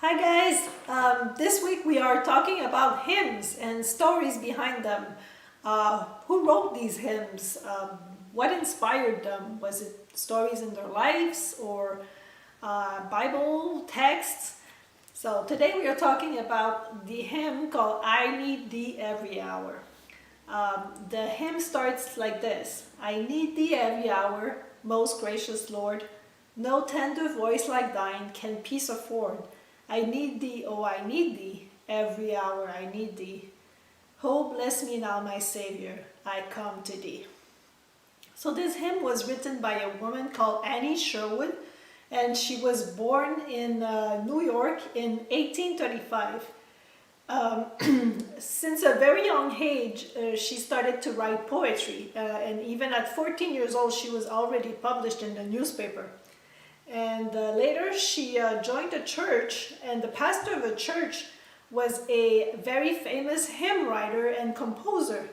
Hi guys, this week we are talking about hymns and stories behind them. Who wrote these hymns? What inspired them? Was it stories in their lives or Bible texts? So today we are talking about the hymn called I Need Thee Every Hour. The hymn starts like this: I need thee every hour, most gracious Lord. No tender voice like thine can peace afford. I need thee, oh I need thee, every hour I need thee. Oh bless me now my Savior, I come to thee. So this hymn was written by a woman called Annie Sherwood, and she was born in New York in 1835. Since a very young age, she started to write poetry, and even at 14 years old, she was already published in the newspaper. And later, she joined a church, and the pastor of the church was a very famous hymn writer and composer.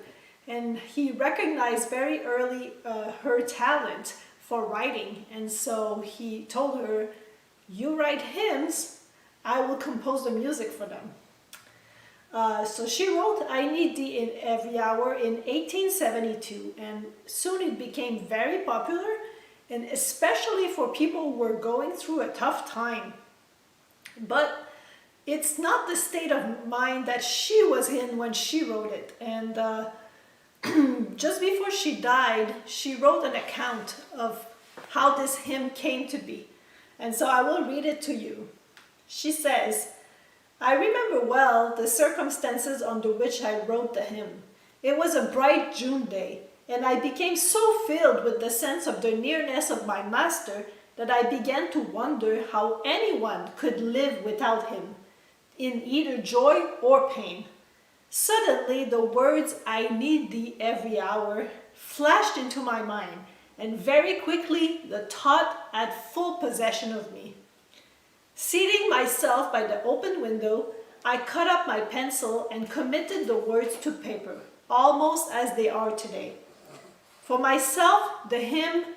And he recognized very early her talent for writing. And so he told her, "You write hymns, I will compose the music for them." So she wrote I Need Thee in Every Hour in 1872, and soon it became very popular, and especially for people who were going through a tough time. But it's not the state of mind that she was in when she wrote it. And just before she died, she wrote an account of how this hymn came to be. And so I will read it to you. She says, I remember well the circumstances under which I wrote the hymn. It was a bright June day, and I became so filled with the sense of the nearness of my Master that I began to wonder how anyone could live without him, in either joy or pain. Suddenly the words, I need thee every hour, flashed into my mind, and very quickly the thought had full possession of me. Seating myself by the open window, I cut up my pencil and committed the words to paper, almost as they are today. For myself, the hymn,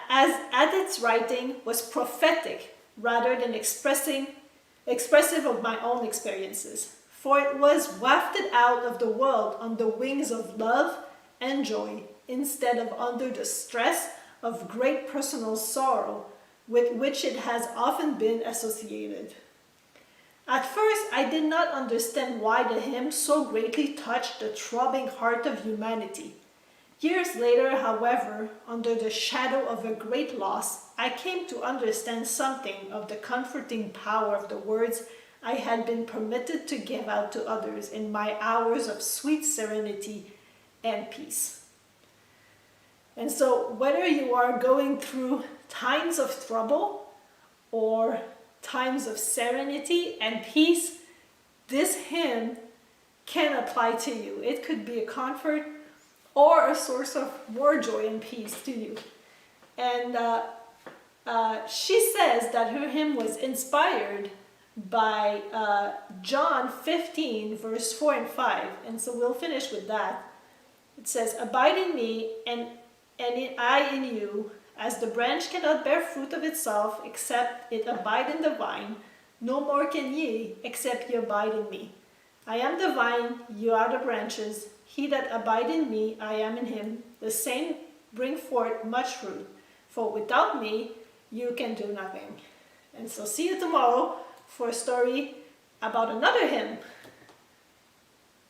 as at its writing, was prophetic rather than expressive of my own experiences. For it was wafted out of the world on the wings of love and joy, instead of under the stress of great personal sorrow with which it has often been associated. At first, I did not understand why the hymn so greatly touched the throbbing heart of humanity. Years later, however, under the shadow of a great loss, I came to understand something of the comforting power of the words I had been permitted to give out to others in my hours of sweet serenity and peace. And so, whether you are going through times of trouble or times of serenity and peace, this hymn can apply to you. It could be a comfort or a source of more joy and peace to you. And she says that her hymn was inspired by John 15, verse 4 and 5. And so we'll finish with that. It says, Abide in me, and I in you, as the branch cannot bear fruit of itself, except it abide in the vine, no more can ye, except ye abide in me. I am the vine, you are the branches. He that abide in me, I am in him. The same bring forth much fruit. For without me, you can do nothing. And so see you tomorrow for a story about another hymn.